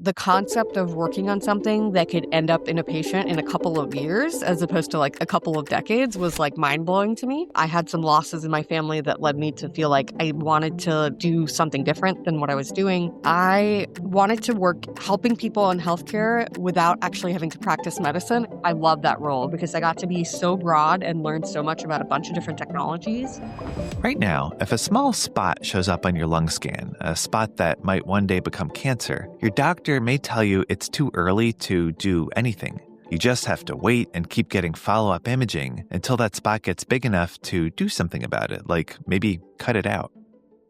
the concept of working on something that could end up in a patient in a couple of years as opposed to like a couple of decades was like mind-blowing to me. I had some losses in my family that led me to feel like I wanted to do something different than what I was doing. I wanted to work helping people in healthcare without actually having to practice medicine. I love that role because I got to be so broad and learn so much about a bunch of different technologies. Right now, if a small spot shows up on your lung scan, a spot that might one day become cancer, your doctor may tell you it's too early to do anything. You just have to wait and keep getting follow-up imaging until that spot gets big enough to do something about it, like maybe cut it out.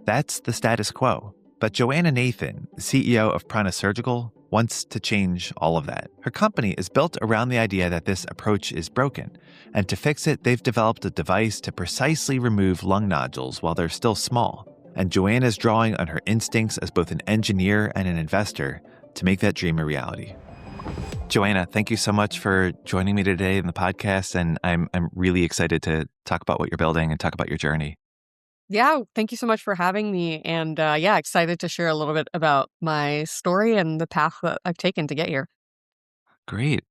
That's the status quo. But Joanna Nathan, CEO of Prana Surgical, wants to change all of that. Her company is built around the idea that this approach is broken. And to fix it, they've developed a device to precisely remove lung nodules while they're still small. And Joanna's drawing on her instincts as both an engineer and an investor to make that dream a reality. Joanna, thank you so much for joining me today in the podcast. And I'm really excited to talk about what you're building and talk about your journey. Yeah, thank you so much for having me. And excited to share a little bit about my story and the path that I've taken to get here. Great.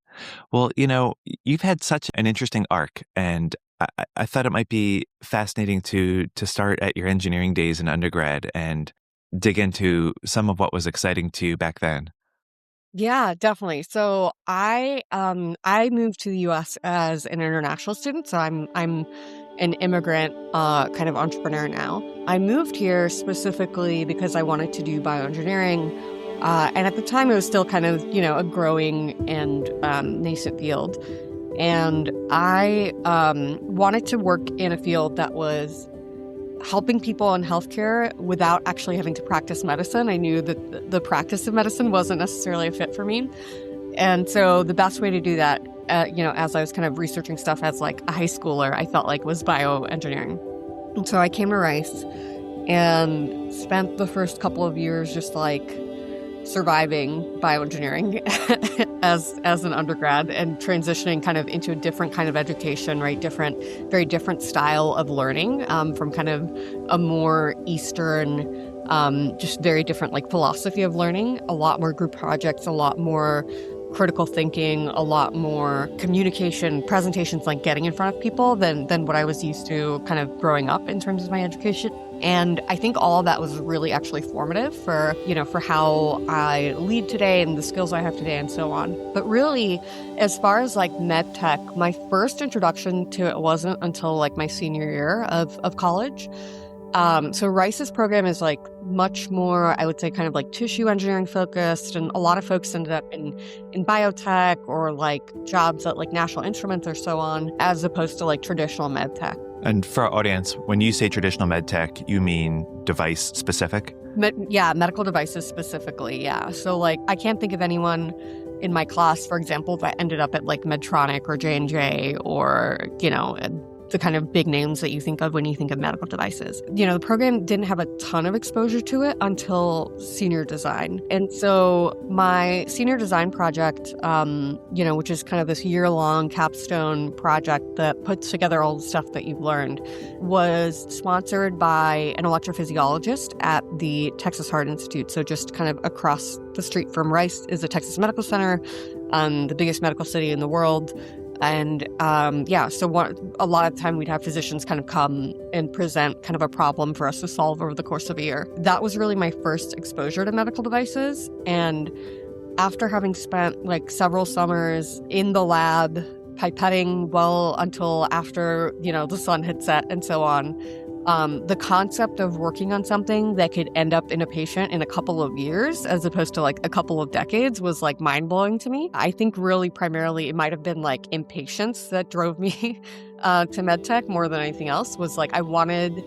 Well, you've had such an interesting arc, and I thought it might be fascinating to start at your engineering days in undergrad and dig into some of what was exciting to you back then. Yeah, definitely. So I moved to the U.S. as an international student. So I'm an immigrant kind of entrepreneur now. I moved here specifically because I wanted to do bioengineering. And at the time, it was still kind of, a growing and nascent field. And I wanted to work in a field that was helping people in healthcare without actually having to practice medicine. I knew that the practice of medicine wasn't necessarily a fit for me. And so the best way to do that, as I was kind of researching stuff as like a high schooler, I felt like was bioengineering. And so I came to Rice and spent the first couple of years just like surviving bioengineering as an undergrad and transitioning kind of into a different kind of education, right? Very different style of learning from kind of a more Eastern, just very different like philosophy of learning, a lot more group projects, a lot more critical thinking, a lot more communication, presentations, like getting in front of people than what I was used to kind of growing up in terms of my education. And I think all of that was really actually formative for how I lead today and the skills I have today and so on. But really, as far as like medtech, my first introduction to it wasn't until like my senior year of college. So Rice's program is like much more, I would say, kind of like tissue engineering focused. And a lot of folks ended up in biotech or like jobs at like National Instruments or so on, as opposed to like traditional medtech. And for our audience, when you say traditional medtech, you mean device specific? Medical devices specifically, yeah. So like I can't think of anyone in my class, for example, that ended up at like Medtronic or J&J or, the kind of big names that you think of when you think of medical devices. The program didn't have a ton of exposure to it until senior design. And so my senior design project, which is kind of this year-long capstone project that puts together all the stuff that you've learned, was sponsored by an electrophysiologist at the Texas Heart Institute. So just kind of across the street from Rice is the Texas Medical Center, the biggest medical city in the world. And so a lot of time we'd have physicians kind of come and present kind of a problem for us to solve over the course of a year. That was really my first exposure to medical devices. And after having spent like several summers in the lab, pipetting well until after, the sun had set and so on, the concept of working on something that could end up in a patient in a couple of years as opposed to like a couple of decades was like mind-blowing to me. I think really primarily it might have been like impatience that drove me to medtech more than anything else. Was like I wanted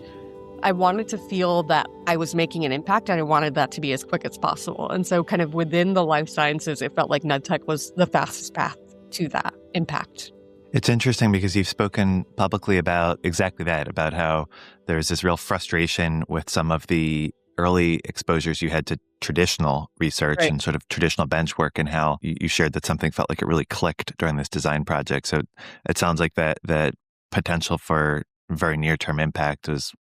to feel that I was making an impact, and I wanted that to be as quick as possible. And so kind of within the life sciences, it felt like medtech was the fastest path to that impact. It's interesting because you've spoken publicly about exactly that, about how there's this real frustration with some of the early exposures you had to traditional research and sort of traditional bench work, and how you shared that something felt like it really clicked during this design project. So it sounds like that potential for very near-term impact was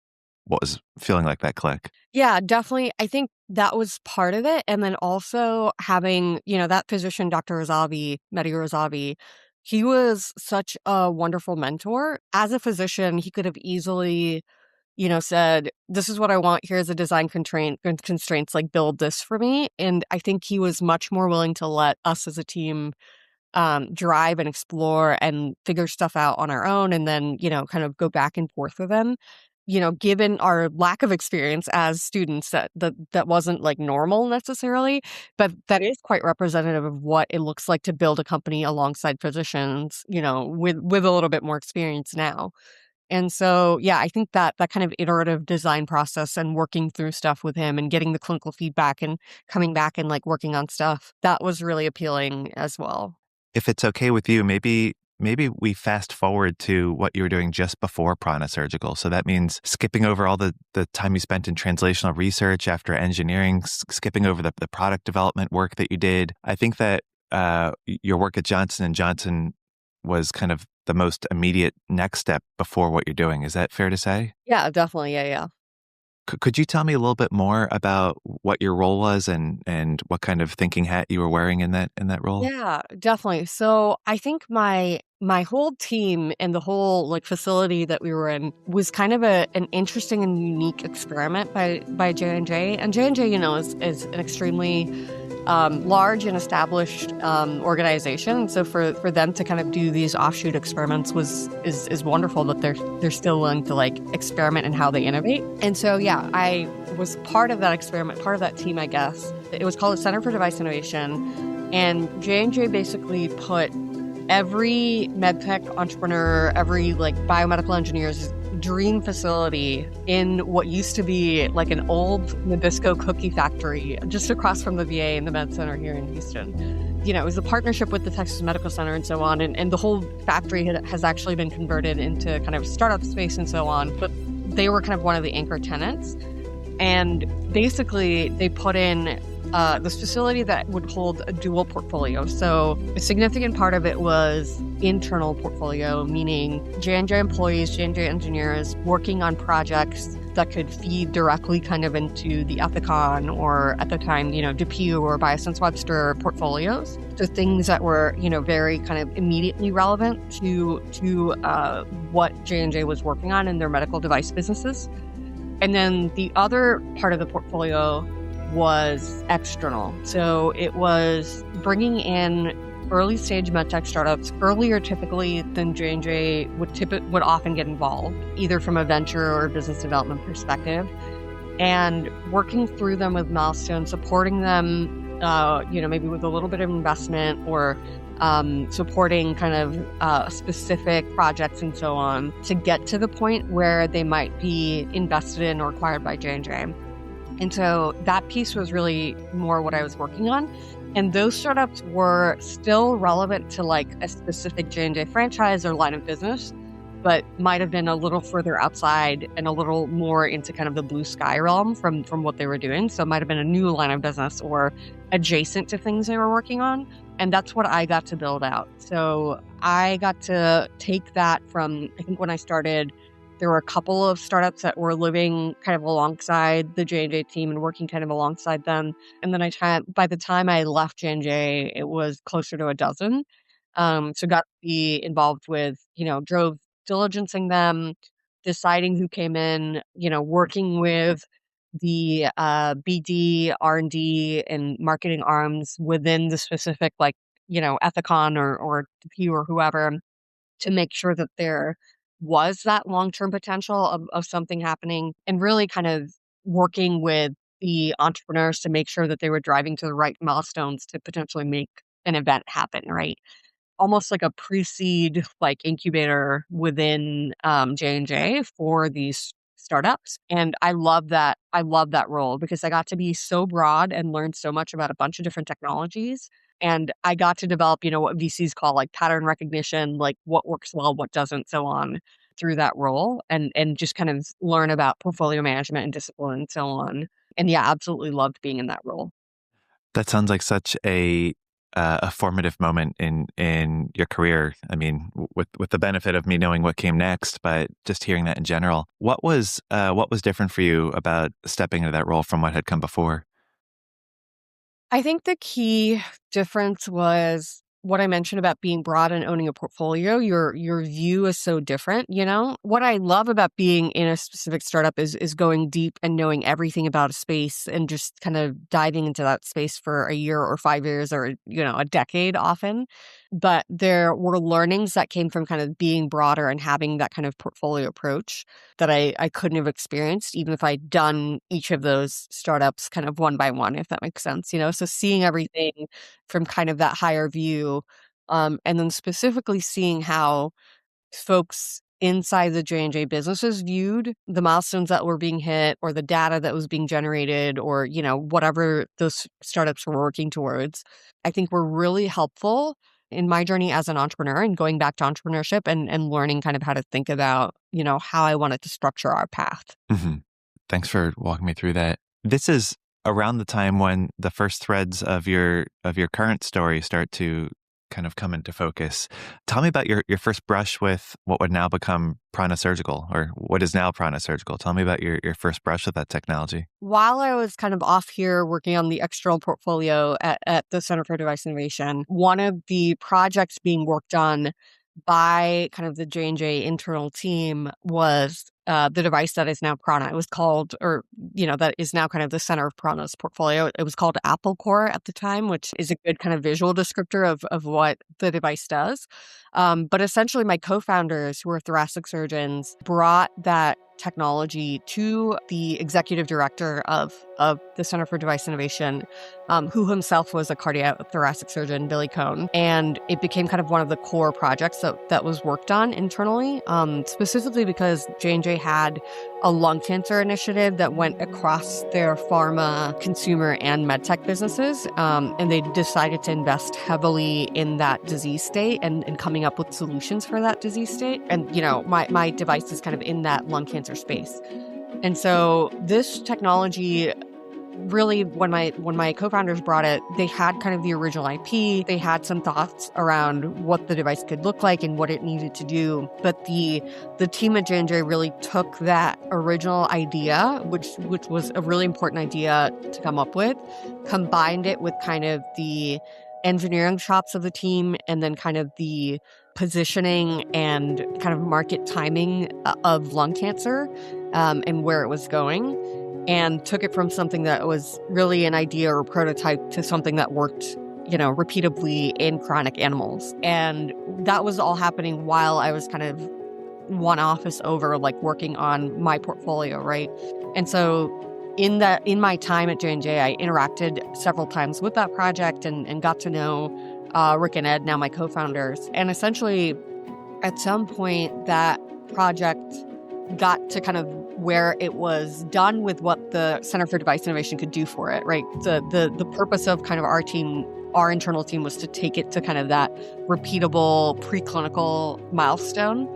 what was feeling like that click. Yeah, definitely. I think That was part of it, and then also having, that physician, Dr. Razavi, Mehdi Razavi, he was such a wonderful mentor. As a physician, he could have easily, said, "This is what I want. Here's a design constraints, like, build this for me." And I think he was much more willing to let us as a team drive and explore and figure stuff out on our own and then, kind of go back and forth with them. Given our lack of experience as students, that wasn't like normal necessarily, but that is quite representative of what it looks like to build a company alongside physicians, with a little bit more experience now. And so, yeah, I think that kind of iterative design process and working through stuff with him and getting the clinical feedback and coming back and like working on stuff, that was really appealing as well. If it's okay with you, maybe we fast forward to what you were doing just before Prana Surgical. So that means skipping over all the time you spent in translational research after engineering, skipping over the product development work that you did. I think that your work at Johnson & Johnson was kind of the most immediate next step before what you're doing. Is that fair to say? Yeah, definitely. Yeah, yeah. Could you tell me a little bit more about what your role was and what kind of thinking hat you were wearing in that role? Yeah, definitely. So I think my whole team and the whole like facility that we were in was kind of an interesting and unique experiment by J&J. And J&J, is an extremely large and established organization. So for them to kind of do these offshoot experiments is wonderful that they're still willing to like experiment in how they innovate. And so yeah, I was part of that experiment, part of that team, I guess. It was called the Center for Device Innovation, and J&J basically put every medtech entrepreneur, every like biomedical engineer's dream facility in what used to be like an old Nabisco cookie factory just across from the VA and the Med Center here in Houston. It was a partnership with the Texas Medical Center and so on. And the whole factory has actually been converted into kind of startup space and so on. But they were kind of one of the anchor tenants. And basically, they put in this facility that would hold a dual portfolio. So a significant part of it was internal portfolio, meaning J&J employees, J&J engineers working on projects that could feed directly kind of into the Ethicon or at the time, DePuy or Biosense Webster portfolios. So things that were, very kind of immediately relevant to what J&J was working on in their medical device businesses. And then the other part of the portfolio was external. So it was bringing in early stage medtech startups earlier typically than J&J would often get involved, either from a venture or business development perspective, and working through them with milestones, supporting them, maybe with a little bit of investment or supporting kind of specific projects and so on to get to the point where they might be invested in or acquired by J&J. And so that piece was really more what I was working on. And those startups were still relevant to like a specific J&J franchise or line of business, but might have been a little further outside and a little more into kind of the blue sky realm from what they were doing. So it might have been a new line of business or adjacent to things they were working on. And that's what I got to build out. So I got to take that from, I think when I started, there were a couple of startups that were living kind of alongside the J&J team and working kind of alongside them. And then by the time I left J&J, it was closer to a dozen. So got to be involved with, drove diligencing them, deciding who came in, working with the BD, R&D, and marketing arms within the specific, like, Ethicon or DePuy or whoever to make sure that there was that long-term potential of something happening and really kind of working with the entrepreneurs to make sure that they were driving to the right milestones to potentially make an event happen, right? Almost like a pre-seed like incubator within J&J for these startups. And I love that. I love that role because I got to be so broad and learn so much about a bunch of different technologies. And I got to develop, what VCs call like pattern recognition, like what works well, what doesn't, so on through that role and just kind of learn about portfolio management and discipline and so on. And yeah, absolutely loved being in that role. That sounds like such a formative moment in your career. I mean, with the benefit of me knowing what came next, but just hearing that in general, what was different for you about stepping into that role from what had come before? I think the key difference was what I mentioned about being broad and owning a portfolio. Your view is so different, you know? What I love about being in a specific startup is going deep and knowing everything about a space and just kind of diving into that space for a year or 5 years or, a decade often. But there were learnings that came from kind of being broader and having that kind of portfolio approach that I couldn't have experienced even if I'd done each of those startups kind of one by one, if that makes sense, So seeing everything from kind of that higher view, and then specifically seeing how folks inside the J&J businesses viewed the milestones that were being hit or the data that was being generated or, whatever those startups were working towards, I think were really helpful in my journey as an entrepreneur and going back to entrepreneurship and learning kind of how to think about, how I wanted to structure our path. Hmm. Thanks for walking me through that. This is around the time when the first threads of your current story start to kind of come into focus. Tell me about your first brush with what would now become Prana Surgical, or what is now Prana Surgical. Tell me about your first brush with that technology. While I was kind of off here working on the external portfolio at the Center for Device Innovation, one of the projects being worked on by kind of the J&J internal team was the device that is now Prana. It was called, that is now kind of the center of Prana's portfolio. It was called Apple Core at the time, which is a good kind of visual descriptor of what the device does. But essentially, my co-founders, who were thoracic surgeons, brought that technology to the executive director of the Center for Device Innovation, who himself was a cardiac thoracic surgeon, Billy Cohn. And it became kind of one of the core projects that was worked on internally, specifically because J&J had a lung cancer initiative that went across their pharma, consumer, and medtech businesses. And they decided to invest heavily in that disease state and coming up with solutions for that disease state. And, my device is kind of in that lung cancer space. And so this technology really, when my co-founders brought it, they had kind of the original IP. They had some thoughts around what the device could look like and what it needed to do. But the team at J&J really took that original idea, which was a really important idea to come up with, combined it with kind of the engineering chops of the team, and then kind of the positioning and kind of market timing of lung cancer, and where it was going, and took it from something that was really an idea or prototype to something that worked, repeatably in chronic animals. And that was all happening while I was kind of one office over, like working on my portfolio, right? And so in my time at J&J, I interacted several times with that project and got to know Rick and Ed, now my co-founders. And essentially, at some point, that project got to kind of where it was done with what the Center for Device Innovation could do for it, right? The purpose of kind of our team, our internal team, was to take it to kind of that repeatable preclinical milestone.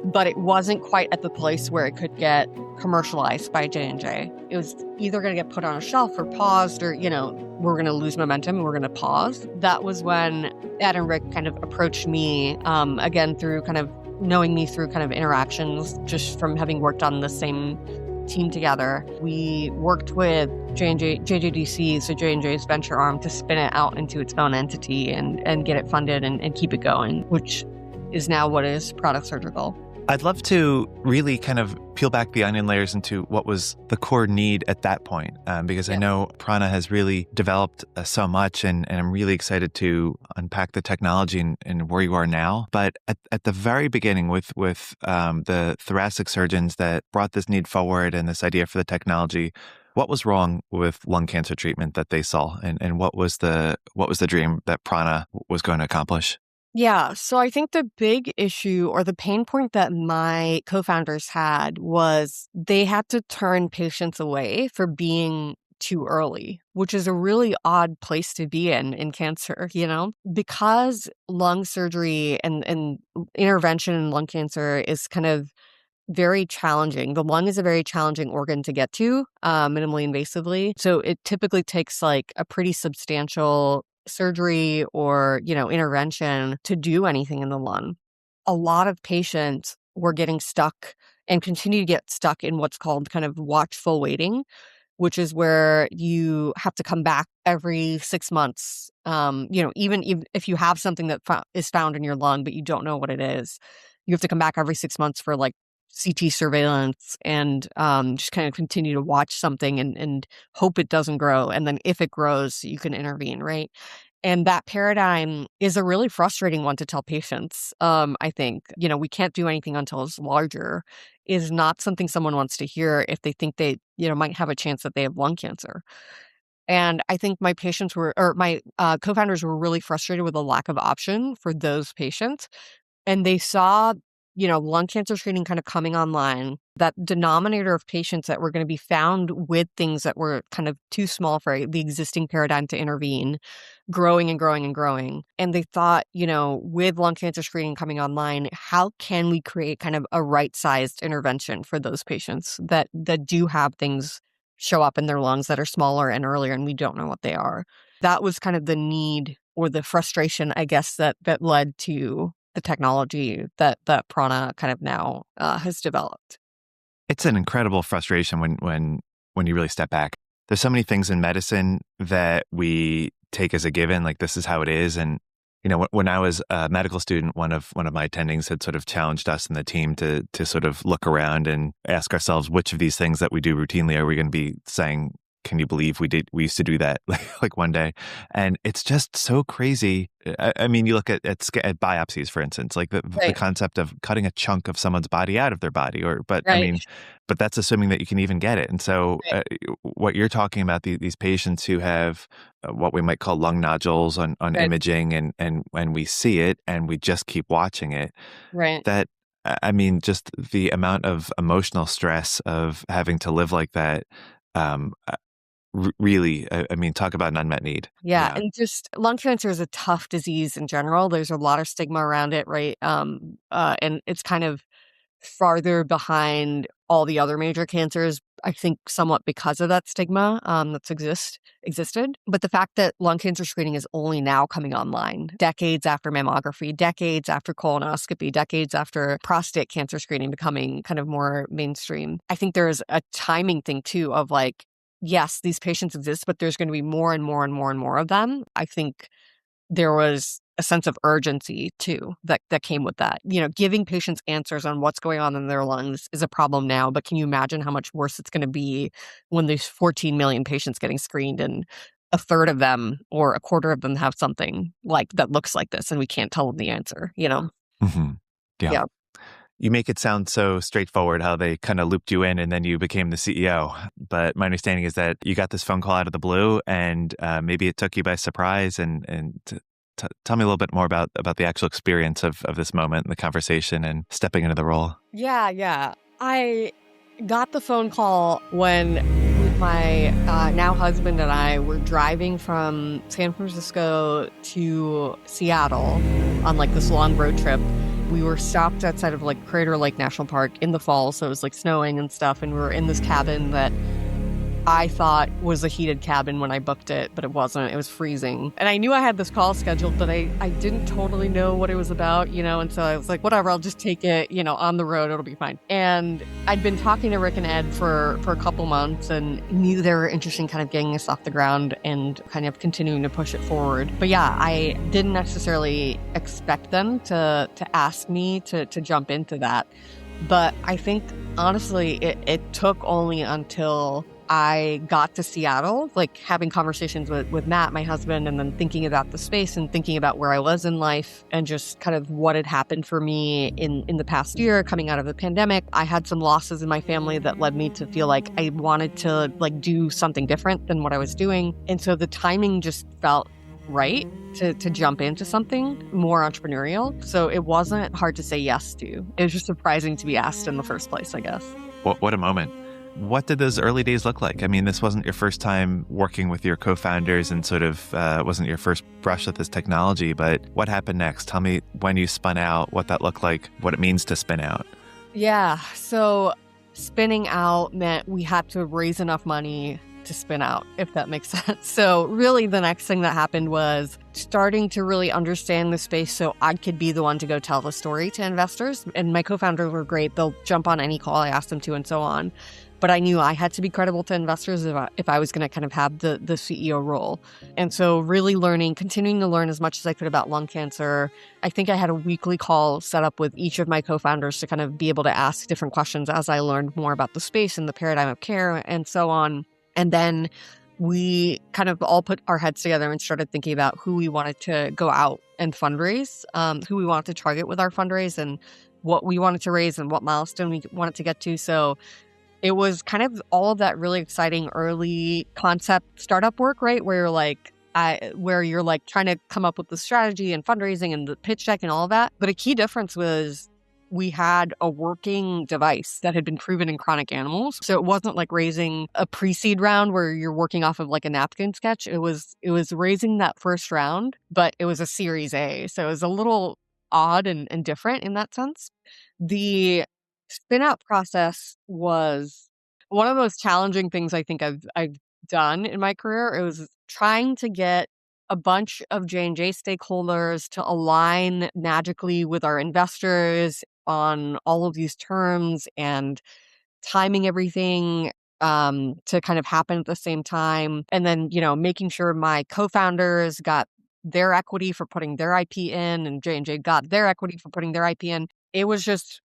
But it wasn't quite at the place where it could get commercialized by J&J. It was either going to get put on a shelf or paused, or, we're going to lose momentum and we're going to pause. That was when Ed and Rick kind of approached me, again, through kind of knowing me through kind of interactions, just from having worked on the same team together. We worked with JJDC, so J&J's venture arm, to spin it out into its own entity and get it funded and keep it going, which is now what is Prana Surgical. I'd love to really kind of peel back the onion layers into what was the core need at that point, because I know Prana has really developed so much, and I'm really excited to unpack the technology and where you are now. But at the very beginning with the thoracic surgeons that brought this need forward and this idea for the technology, what was wrong with lung cancer treatment that they saw, and what was the dream that Prana was going to accomplish? Yeah, so I think the big issue, or the pain point that my co-founders had, was they had to turn patients away for being too early, which is a really odd place to be in cancer, because lung surgery and intervention in lung cancer is kind of very challenging. The lung is a very challenging organ to get to, minimally invasively. So it typically takes like a pretty substantial surgery or, intervention to do anything in the lung. A lot of patients were getting stuck and continue to get stuck in what's called kind of watchful waiting, which is where you have to come back every 6 months. Even if you have something that is found in your lung, but you don't know what it is, you have to come back every 6 months for like CT surveillance and just kind of continue to watch something and hope it doesn't grow. And then if it grows, you can intervene, right? And that paradigm is a really frustrating one to tell patients. I think, we can't do anything until it's larger is not something someone wants to hear if they think they, might have a chance that they have lung cancer. And I think my co-founders were really frustrated with the lack of option for those patients. And they saw, lung cancer screening kind of coming online, that denominator of patients that were going to be found with things that were kind of too small for the existing paradigm to intervene, growing and growing and growing. And they thought, with lung cancer screening coming online, how can we create kind of a right-sized intervention for those patients that do have things show up in their lungs that are smaller and earlier, and we don't know what they are. That was kind of the need or the frustration, I guess, that led to the technology that Prana kind of now has developed. It's an incredible frustration when you really step back. There's so many things in medicine that we take as a given, like this is how it is. And when I was a medical student, one of my attendings had sort of challenged us and the team to sort of look around and ask ourselves which of these things that we do routinely are we going to be saying, can you believe we used to do that like one day? And it's just so crazy. I mean, you look at biopsies, for instance, like the Right. concept of cutting a chunk of someone's body out of their body, but Right. but that's assuming that you can even get it. And so Right. what you're talking about, these patients who have what we might call lung nodules on Right. imaging, and when we see it and we just keep watching it, Right. that, I mean, just the amount of emotional stress of having to live like that, really, I mean, talk about an unmet need. Yeah, and just lung cancer is a tough disease in general. There's a lot of stigma around it, right? And it's kind of farther behind all the other major cancers, I think somewhat because of that stigma that's existed. But the fact that lung cancer screening is only now coming online, decades after mammography, decades after colonoscopy, decades after prostate cancer screening becoming kind of more mainstream, I think there's a timing thing too of like, yes, these patients exist, but there's going to be more and more and more and more of them. I think there was a sense of urgency too that came with that. Giving patients answers on what's going on in their lungs is a problem now, but can you imagine how much worse it's going to be when there's 14 million patients getting screened and a third of them or a quarter of them have something like that looks like this and we can't tell them the answer, Mm-hmm. Yeah. Yeah. You make it sound so straightforward how they kind of looped you in and then you became the CEO. But my understanding is that you got this phone call out of the blue and maybe it took you by surprise. And tell me a little bit more about the actual experience of this moment and the conversation and stepping into the role. Yeah. I got the phone call when my now husband and I were driving from San Francisco to Seattle on like this long road trip. We were stopped outside of like Crater Lake National Park in the fall, so it was like snowing and stuff, and we were in this cabin that I thought was a heated cabin when I booked it, but it wasn't. It was freezing. And I knew I had this call scheduled, but I didn't totally know what it was about, and so I was like, whatever, I'll just take it, on the road, it'll be fine. And I'd been talking to Rick and Ed for a couple months and knew they were interested in kind of getting us off the ground and kind of continuing to push it forward. But yeah, I didn't necessarily expect them to ask me to jump into that. But I think, honestly, it took only until I got to Seattle, like having conversations with Matt, my husband, and then thinking about the space and thinking about where I was in life and just kind of what had happened for me in the past year coming out of the pandemic. I had some losses in my family that led me to feel like I wanted to like do something different than what I was doing. And so the timing just felt right to jump into something more entrepreneurial. So it wasn't hard to say yes to. It was just surprising to be asked in the first place, I guess. What a moment. What did those early days look like? I mean, this wasn't your first time working with your co-founders and sort of wasn't your first brush with this technology, but what happened next? Tell me when you spun out, what that looked like, what it means to spin out. Yeah, so spinning out meant we had to raise enough money to spin out, if that makes sense. So really the next thing that happened was starting to really understand the space so I could be the one to go tell the story to investors. And my co-founders were great. They'll jump on any call I ask them to and so on. but I knew I had to be credible to investors if I was going to kind of have the CEO role. And so really continuing to learn as much as I could about lung cancer. I think I had a weekly call set up with each of my co-founders to kind of be able to ask different questions as I learned more about the space and the paradigm of care and so on. And then we kind of all put our heads together and started thinking about who we wanted to go out and fundraise, who we wanted to target with our fundraise and what we wanted to raise and what milestone we wanted to get to. So it was kind of all of that really exciting early concept startup work, right? Where you're like trying to come up with the strategy and fundraising and the pitch deck and all of that. But a key difference was we had a working device that had been proven in chronic animals. So it wasn't like raising a pre-seed round where you're working off of like a napkin sketch. It was raising that first round, but it was a Series A. So it was a little odd and different in that sense. The spinout process was one of the most challenging things I think I've done in my career. It was trying to get a bunch of J&J stakeholders to align magically with our investors on all of these terms and timing everything to kind of happen at the same time. And then, making sure my co-founders got their equity for putting their IP in and J&J got their equity for putting their IP in. It was just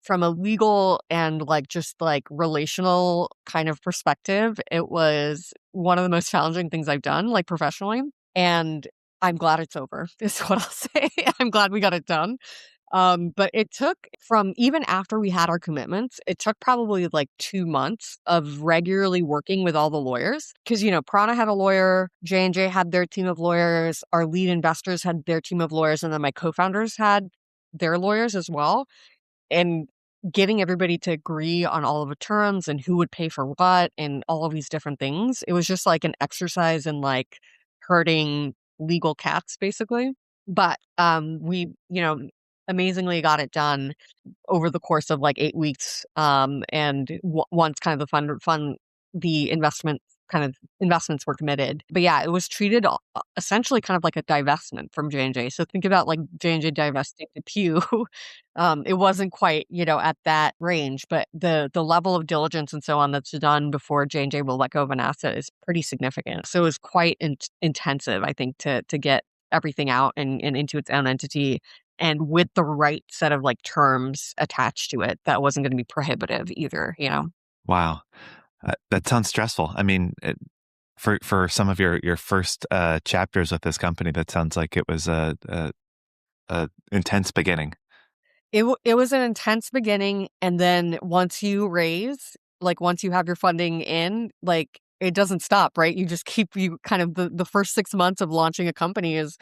from a legal and just relational kind of perspective, it was one of the most challenging things I've done professionally. And I'm glad it's over, is what I'll say. I'm glad we got it done. But it took from even after we had our commitments, it took probably 2 months of regularly working with all the lawyers. Because, Prana had a lawyer, J&J had their team of lawyers, our lead investors had their team of lawyers, and then my co-founders had their lawyers as well. And getting everybody to agree on all of the terms and who would pay for what and all of these different things. It was just an exercise in herding legal cats, basically. But we, amazingly got it done over the course of 8 weeks. And once kind of the investments were committed. But yeah, it was treated essentially kind of like a divestment from J&J. So think about J&J divesting to Pew. It wasn't quite, at that range, but the level of diligence and so on that's done before J&J will let go of an asset is pretty significant. So it was quite intensive, I think, to get everything out and into its own entity and with the right set of terms attached to it that wasn't going to be prohibitive either, Wow. That sounds stressful. I mean, for some of your first chapters with this company, that sounds like it was a intense beginning. It was an intense beginning, and then once you raise, once you have your funding in, it doesn't stop, right? You just keep the first 6 months of launching a company is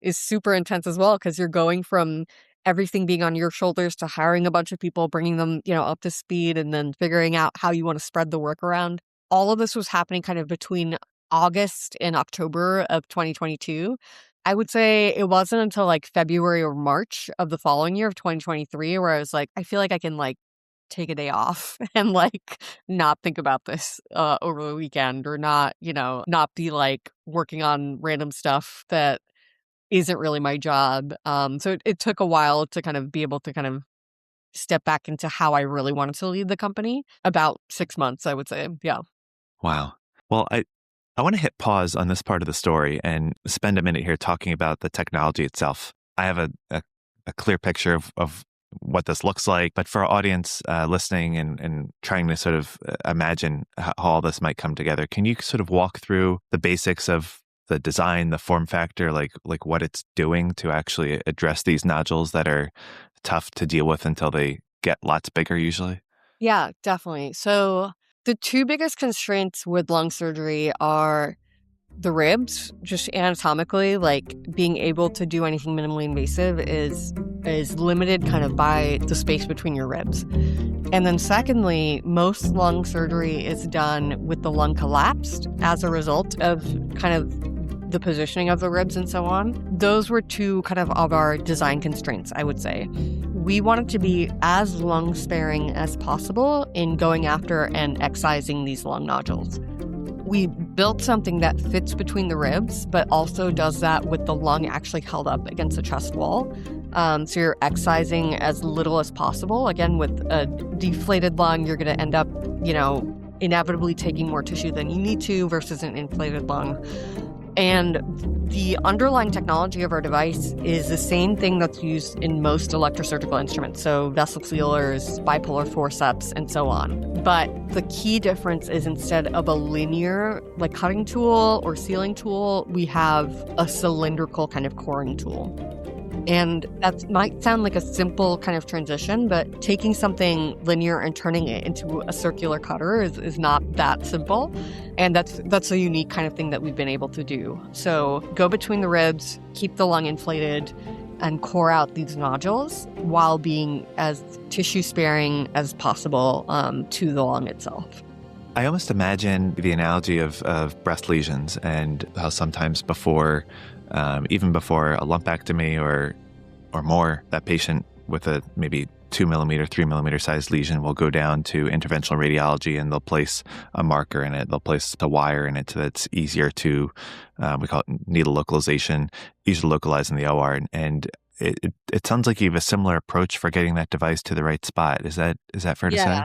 super intense as well, because you're going from everything being on your shoulders to hiring a bunch of people, bringing them, up to speed, and then figuring out how you want to spread the work around. All of this was happening kind of between August and October of 2022. I would say it wasn't until February or March of the following year of 2023 where I was I feel like I can take a day off and not think about this over the weekend or not be working on random stuff that isn't really my job. So it took a while to kind of be able to kind of step back into how I really wanted to lead the company. About 6 months, I would say. Yeah. Wow. Well, I want to hit pause on this part of the story and spend a minute here talking about the technology itself. I have a clear picture of what this looks like, but for our audience listening and trying to sort of imagine how all this might come together, can you sort of walk through the basics of the design, the form factor, like what it's doing to actually address these nodules that are tough to deal with until they get lots bigger usually? Yeah, definitely. So the two biggest constraints with lung surgery are the ribs. Just anatomically, being able to do anything minimally invasive is limited kind of by the space between your ribs. And then secondly, most lung surgery is done with the lung collapsed as a result of kind of the positioning of the ribs and so on. Those were two kind of our design constraints, I would say. We wanted to be as lung sparing as possible in going after and excising these lung nodules. We built something that fits between the ribs, but also does that with the lung actually held up against the chest wall. So you're excising as little as possible. Again, with a deflated lung, you're going to end up, inevitably taking more tissue than you need to versus an inflated lung. And the underlying technology of our device is the same thing that's used in most electrosurgical instruments, so vessel sealers, bipolar forceps, and so on. But the key difference is instead of a linear, like cutting tool or sealing tool, we have a cylindrical kind of coring tool. And that might sound like a simple kind of transition, but taking something linear and turning it into a circular cutter is not that simple. And that's a unique kind of thing that we've been able to do. So go between the ribs, keep the lung inflated, and core out these nodules while being as tissue sparing as possible to the lung itself. I almost imagine the analogy of breast lesions and how sometimes before, even before a lumpectomy or more, that patient with a maybe 2 millimeter, 3 millimeter sized lesion will go down to interventional radiology and they'll place a marker in it. They'll place the wire in it so that it's easier to, we call it needle localization, easier to localize in the OR. And it sounds like you have a similar approach for getting that device to the right spot. Is that fair to say?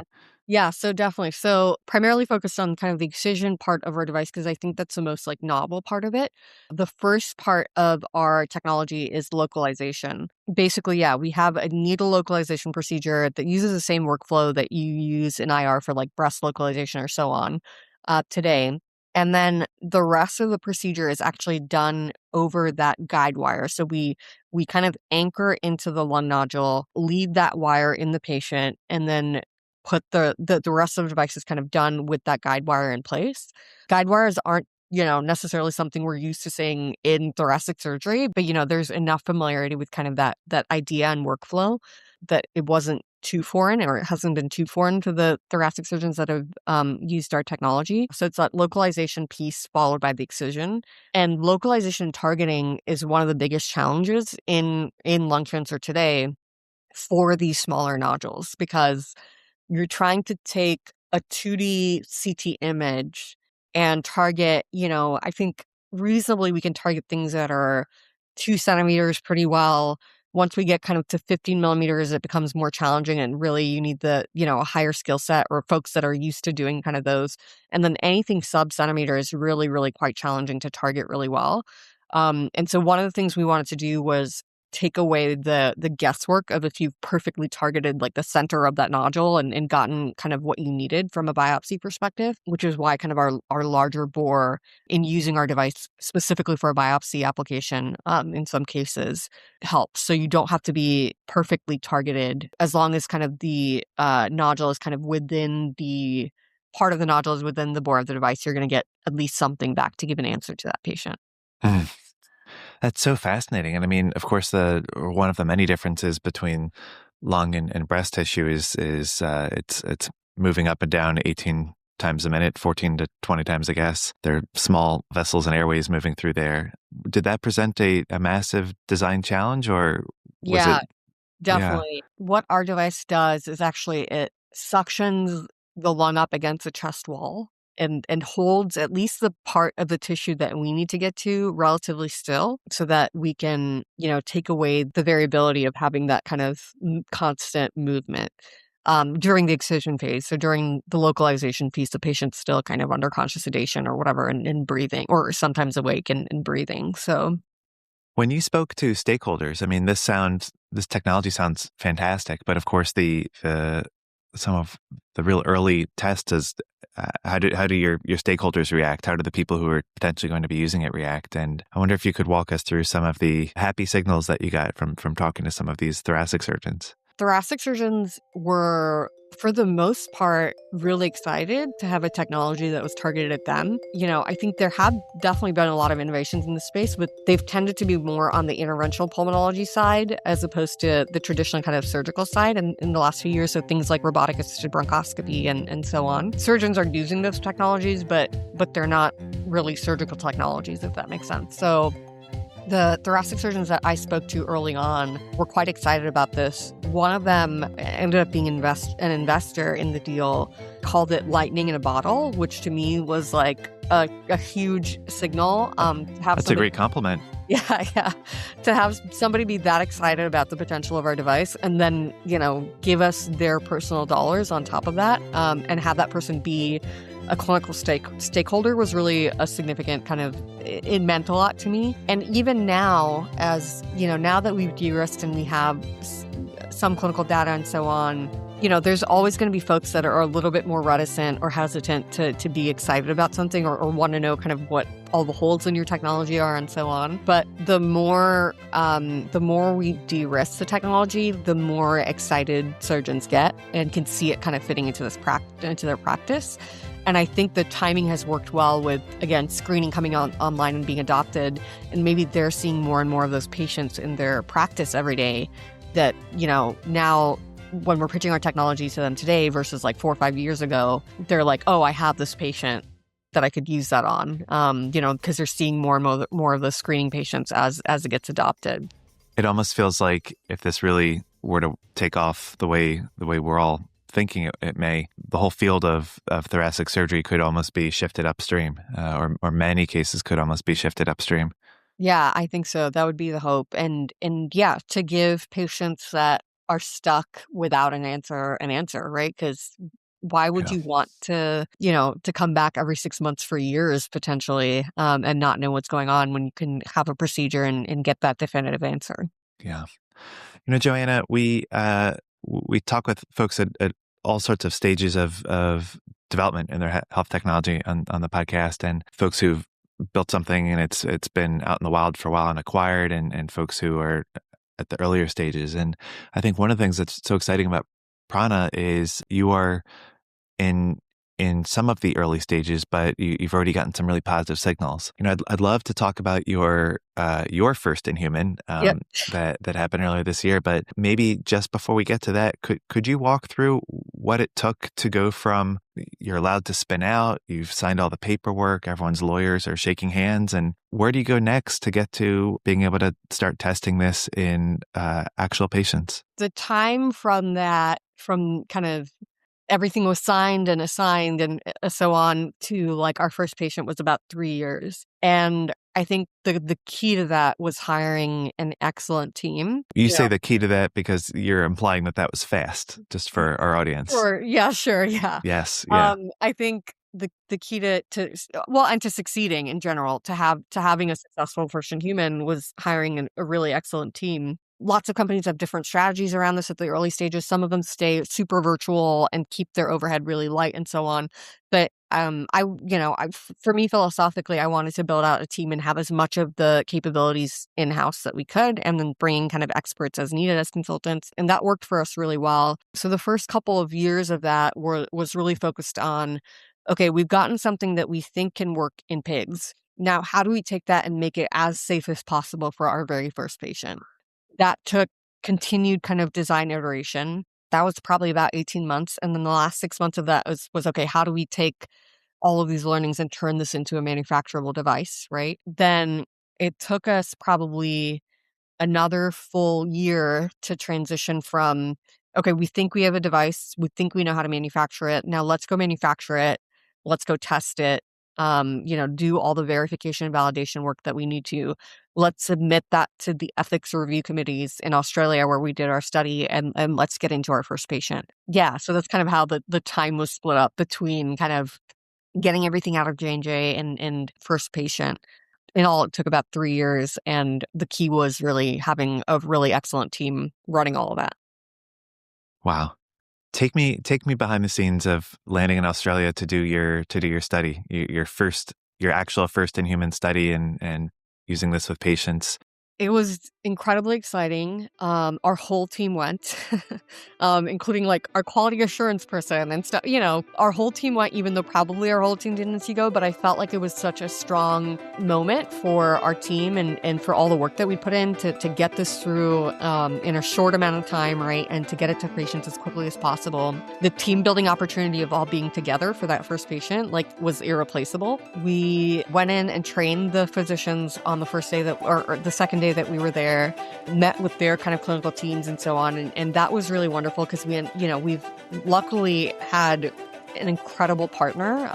Yeah, so definitely. So primarily focused on kind of the excision part of our device because I think that's the most novel part of it. The first part of our technology is localization. Basically, we have a needle localization procedure that uses the same workflow that you use in IR for breast localization or so on today. And then the rest of the procedure is actually done over that guide wire. So we kind of anchor into the lung nodule, leave that wire in the patient, and then put the rest of the device is kind of done with that guide wire in place. Guide wires aren't, necessarily something we're used to seeing in thoracic surgery, but, there's enough familiarity with kind of that idea and workflow that it wasn't too foreign, or it hasn't been too foreign to the thoracic surgeons that have used our technology. So it's that localization piece followed by the excision. And localization targeting is one of the biggest challenges in lung cancer today for these smaller nodules, because you're trying to take a 2D CT image and target, I think reasonably we can target things that are 2 centimeters pretty well. Once we get kind of to 15 millimeters, it becomes more challenging and really you need a higher skill set or folks that are used to doing kind of those. And then anything sub-centimeter is really, really quite challenging to target really well. And so one of the things we wanted to do was take away the guesswork of if you've perfectly targeted the center of that nodule and gotten kind of what you needed from a biopsy perspective, which is why kind of our larger bore in using our device specifically for a biopsy application in some cases helps. So you don't have to be perfectly targeted as long as kind of the nodule is kind of within the part of the nodule is within the bore of the device. You're going to get at least something back to give an answer to that patient. That's so fascinating. And I mean, of course, one of the many differences between lung and breast tissue is it's moving up and down 18 times a minute, 14 to 20 times, I guess. There are small vessels and airways moving through there. Did that present a massive design challenge, or was it? Definitely. Yeah. What our device does is actually it suctions the lung up against the chest wall and holds at least the part of the tissue that we need to get to relatively still so that we can, take away the variability of having that kind of constant movement during the excision phase. So during the localization piece, the patient's still kind of under conscious sedation or whatever and breathing, or sometimes awake and breathing. So when you spoke to stakeholders, I mean, this technology sounds fantastic, but of course some of the real early tests is how do your stakeholders react? How do the people who are potentially going to be using it react? And I wonder if you could walk us through some of the happy signals that you got from talking to some of these thoracic surgeons. Thoracic surgeons were, for the most part, really excited to have a technology that was targeted at them. I think there have definitely been a lot of innovations in the space, but they've tended to be more on the interventional pulmonology side as opposed to the traditional kind of surgical side in the last few years. So things like robotic-assisted bronchoscopy and so on. Surgeons are using those technologies, but they're not really surgical technologies, if that makes sense. So the thoracic surgeons that I spoke to early on were quite excited about this. One of them ended up being an investor in the deal, called it lightning in a bottle, which to me was a huge signal. That's a great compliment. Yeah, yeah. To have somebody be that excited about the potential of our device and then, give us their personal dollars on top of that, and have that person be a clinical stakeholder was really a significant it meant a lot to me. And even now, as, now that we've de-risked and we have some clinical data and so on, there's always going to be folks that are a little bit more reticent or hesitant to be excited about something or want to know kind of what all the holes in your technology are and so on. But the more we de-risk the technology, the more excited surgeons get and can see it kind of fitting into their practice. And I think the timing has worked well with, again, screening coming online and being adopted. And maybe they're seeing more and more of those patients in their practice every day that, now when we're pitching our technology to them today versus like 4 or 5 years ago, they're like, oh, I have this patient that I could use that on, because they're seeing more and more of the screening patients as it gets adopted. It almost feels like if this really were to take off the way we're all thinking it may, the whole field of thoracic surgery could almost be shifted upstream, or many cases could almost be shifted upstream. Yeah, I think so. That would be the hope. And yeah, to give patients that are stuck without an answer, right? Because why would you want to come back every 6 months for years potentially, and not know what's going on when you can have a procedure and get that definitive answer? Yeah. Joanna, we talk with folks at all sorts of stages of development in their health technology on the podcast, and folks who've built something and it's been out in the wild for a while and acquired, and folks who are at the earlier stages. And I think one of the things that's so exciting about Prana is you are in some of the early stages, but you've already gotten some really positive signals. I'd love to talk about your first in human Yep. that happened earlier this year. But maybe just before we get to that, could you walk through what it took to go from you're allowed to spin out, you've signed all the paperwork, everyone's lawyers are shaking hands, and where do you go next to get to being able to start testing this in actual patients? The time from kind of everything was signed and assigned and so on to like our first patient was about 3 years. And I think the key to that was hiring an excellent team. You say the key to that because you're implying that was fast, just for our audience. Yeah, sure. Yeah. Yes. Yeah. I think the key to succeeding in general, to having a successful first in human was hiring a really excellent team. Lots of companies have different strategies around this at the early stages. Some of them stay super virtual and keep their overhead really light and so on. But for me, philosophically, I wanted to build out a team and have as much of the capabilities in-house that we could, and then bringing kind of experts as needed as consultants. And that worked for us really well. So the first couple of years of that was really focused on, okay, we've gotten something that we think can work in pigs. Now, how do we take that and make it as safe as possible for our very first patient? That took continued kind of design iteration. That was probably about 18 months. And then the last 6 months of that was okay, how do we take all of these learnings and turn this into a manufacturable device, right? Then it took us probably another full year to transition from, okay, we think we have a device, we think we know how to manufacture it. Now let's go manufacture it. Let's go test it. Do all the verification and validation work that we need to. Let's submit that to the ethics review committees in Australia where we did our study, and let's get into our first patient. Yeah, so that's kind of how the time was split up between kind of getting everything out of J&J and first patient. In all, it took about 3 years, and the key was really having a really excellent team running all of that. Wow. Take me behind the scenes of landing in Australia to do your study, your actual first in human study, and using this with patients. It was incredibly exciting. Our whole team went, including like our quality assurance person and stuff. Our whole team went, even though probably our whole team didn't see go. But I felt like it was such a strong moment for our team and for all the work that we put in to get this through in a short amount of time, right? And to get it to patients as quickly as possible. The team building opportunity of all being together for that first patient was irreplaceable. We went in and trained the physicians on the first day or the second day that we were there, met with their kind of clinical teams and so on. And that was really wonderful because we've luckily had an incredible partner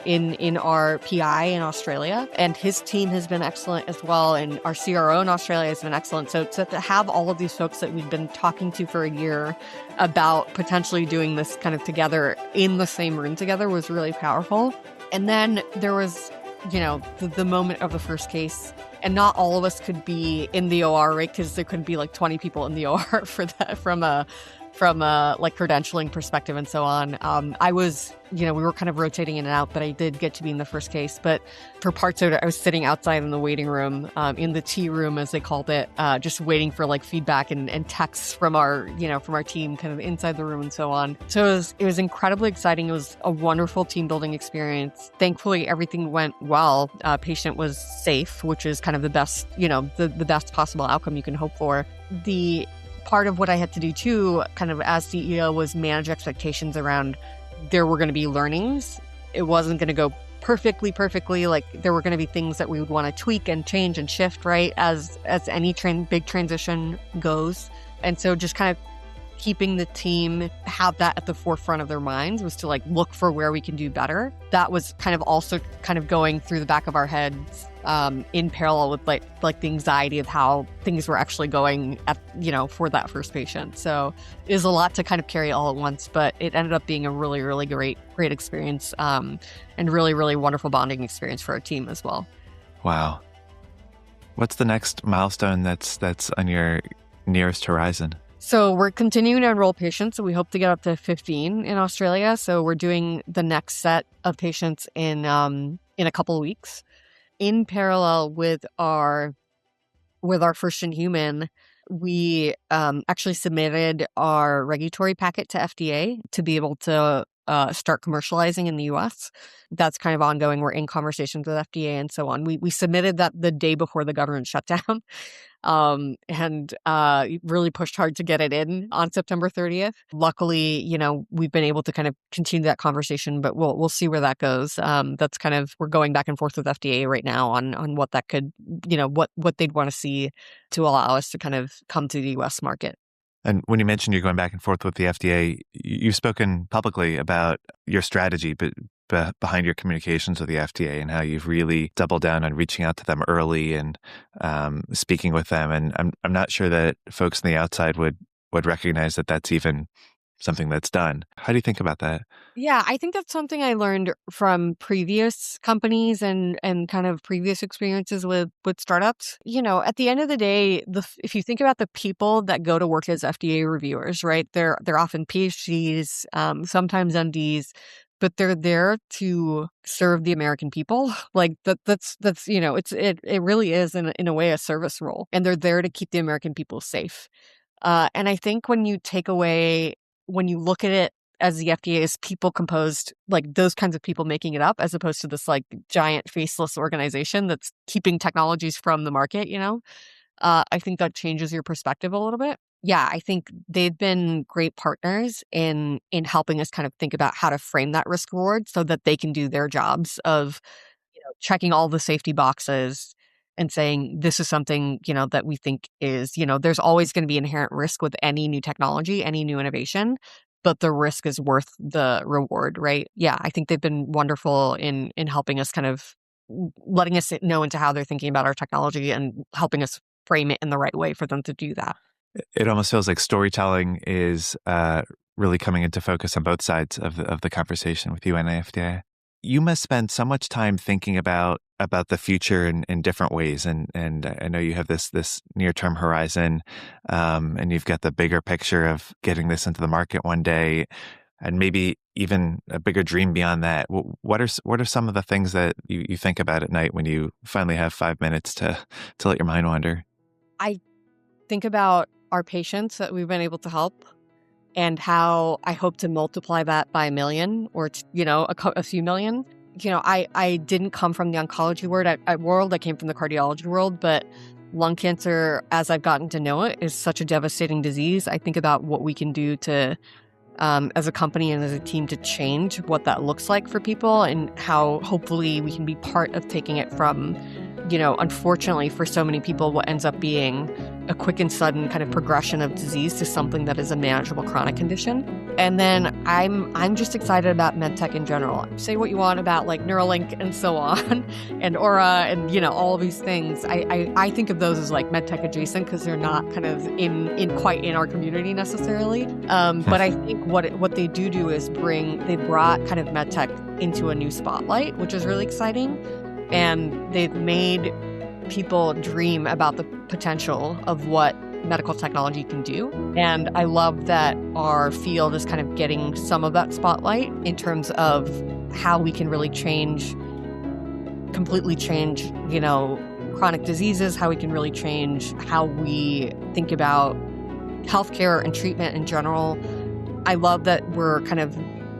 in our PI in Australia, and his team has been excellent as well, and our CRO in Australia has been excellent. So to have all of these folks that we've been talking to for a year about potentially doing this kind of together in the same room together was really powerful. And then there was, the moment of the first case. And not all of us could be in the OR, right? Because there could be like 20 people in the OR for that from a like credentialing perspective and so on. I was, we were kind of rotating in and out, but I did get to be in the first case. But for parts of it, I was sitting outside in the waiting room, in the tea room, as they called it, just waiting for like feedback and texts from our team kind of inside the room and so on. So it was incredibly exciting. It was a wonderful team building experience. Thankfully, everything went well. Patient was safe, which is kind of the best, the best possible outcome you can hope for. The part of what I had to do too, kind of as CEO, was manage expectations around there were going to be learnings. It wasn't going to go perfectly. Like there were going to be things that we would want to tweak and change and shift, right? As any big transition goes. And so just kind of keeping the team have that at the forefront of their minds was to like look for where we can do better. That was kind of also kind of going through the back of our heads in parallel with like the anxiety of how things were actually going at, for that first patient. So it was a lot to kind of carry all at once, but it ended up being a really, really great experience, and really, really wonderful bonding experience for our team as well. Wow. What's the next milestone that's on your nearest horizon? So we're continuing to enroll patients. So we hope to get up to 15 in Australia. So we're doing the next set of patients in a couple of weeks. In parallel with our first in human, we actually submitted our regulatory packet to FDA to be able to start commercializing in the U.S. That's kind of ongoing. We're in conversations with FDA and so on. We submitted that the day before the government shutdown, and really pushed hard to get it in on September 30th. Luckily, we've been able to kind of continue that conversation, but we'll see where that goes. That's kind of, we're going back and forth with FDA right now on what that could, what they'd want to see to allow us to kind of come to the U.S. market. And when you mentioned you're going back and forth with the FDA, you've spoken publicly about your strategy behind your communications with the FDA and how you've really doubled down on reaching out to them early and speaking with them. And I'm not sure that folks on the outside would recognize that that's even something that's done. How do you think about that? Yeah, I think that's something I learned from previous companies and kind of previous experiences with startups. At the end of the day, if you think about the people that go to work as FDA reviewers, right? They're often PhDs, sometimes MDs, but they're there to serve the American people. Like that's it really is in a way a service role, and they're there to keep the American people safe. And I think when you look at it as the FDA is people composed, like those kinds of people making it up, as opposed to this like giant faceless organization that's keeping technologies from the market, I think that changes your perspective a little bit. Yeah, I think they've been great partners in helping us kind of think about how to frame that risk reward so that they can do their jobs of checking all the safety boxes and saying, this is something, that we think is, there's always going to be inherent risk with any new technology, any new innovation, but the risk is worth the reward, right? Yeah, I think they've been wonderful in helping us kind of letting us know into how they're thinking about our technology and helping us frame it in the right way for them to do that. It almost feels like storytelling is really coming into focus on both sides of the conversation with you and the FDA. You must spend so much time thinking about the future in different ways, and I know you have this near-term horizon, and you've got the bigger picture of getting this into the market one day, and maybe even a bigger dream beyond that. What are some of the things that you think about at night when you finally have 5 minutes to let your mind wander? I think about our patients that we've been able to help, and how I hope to multiply that by a million or, a few million. I didn't come from the oncology world. I came from the cardiology world, but lung cancer, as I've gotten to know it, is such a devastating disease. I think about what we can do to, as a company and as a team, to change what that looks like for people, and how hopefully we can be part of taking it from, unfortunately for so many people, what ends up being a quick and sudden kind of progression of disease to something that is a manageable chronic condition. And then I'm just excited about medtech in general. Say what you want about like Neuralink and so on, and Aura, and all of these things. I think of those as like medtech adjacent because they're not kind of in quite in our community necessarily. But I think what they do is they brought kind of medtech into a new spotlight, which is really exciting, and they've made people dream about the potential of what medical technology can do. And I love that our field is kind of getting some of that spotlight in terms of how we can really completely change, chronic diseases, how we can really change how we think about healthcare and treatment in general. I love that we're kind of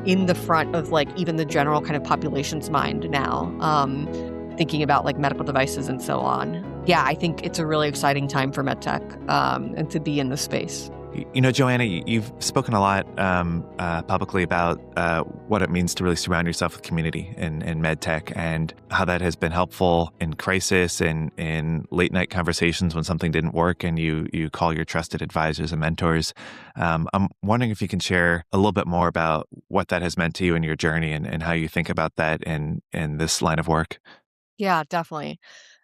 in the front of like even the general kind of population's mind now, thinking about like medical devices and so on. Yeah, I think it's a really exciting time for medtech and to be in this space. Joanna, you've spoken a lot publicly about what it means to really surround yourself with community in medtech and how that has been helpful in crisis and in late night conversations when something didn't work and you call your trusted advisors and mentors. I'm wondering if you can share a little bit more about what that has meant to you in your journey and how you think about that in this line of work. Yeah, definitely.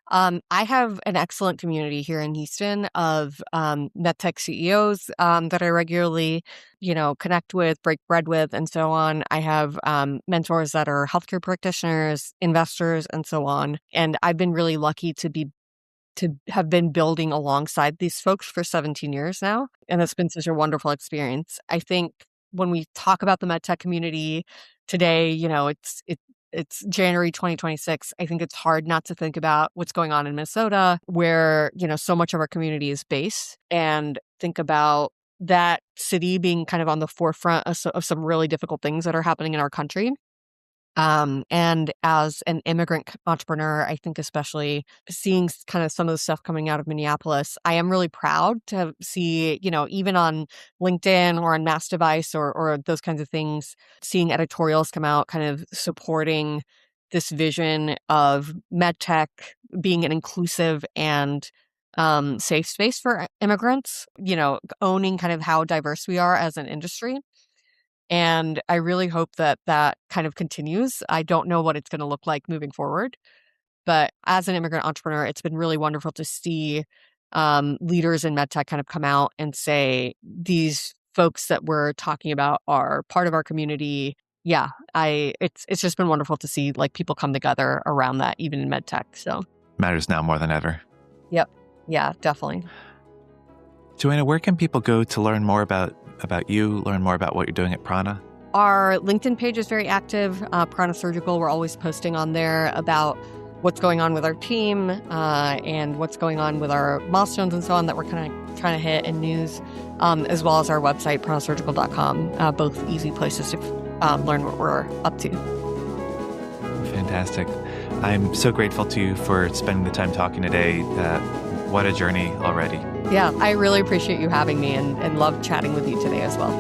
I have an excellent community here in Houston of medtech CEOs that I regularly, connect with, break bread with, and so on. I have mentors that are healthcare practitioners, investors, and so on. And I've been really lucky to have been building alongside these folks for 17 years now, and it's been such a wonderful experience. I think when we talk about the medtech community today, it's January 2026. I think it's hard not to think about what's going on in Minnesota, where, so much of our community is based, and think about that city being kind of on the forefront of some really difficult things that are happening in our country. And as an immigrant entrepreneur, I think especially seeing kind of some of the stuff coming out of Minneapolis, I am really proud to see, even on LinkedIn or on Mass Device or those kinds of things, seeing editorials come out kind of supporting this vision of medtech being an inclusive and safe space for immigrants, owning kind of how diverse we are as an industry. And I really hope that kind of continues. I don't know what it's going to look like moving forward. But as an immigrant entrepreneur, it's been really wonderful to see leaders in medtech kind of come out and say, these folks that we're talking about are part of our community. Yeah, it's just been wonderful to see like people come together around that, even in medtech. So Matters now more than ever. Yep. Yeah, definitely. Joanna, where can people go to learn more about you, learn more about what you're doing at Prana? Our LinkedIn page is very active. Prana Surgical, we're always posting on there about what's going on with our team and what's going on with our milestones and so on that we're kind of trying to hit in news, as well as our website, pranasurgical.com, both easy places to learn what we're up to. Fantastic. I'm so grateful to you for spending the time talking today. What a journey already. Yeah, I really appreciate you having me and love chatting with you today as well.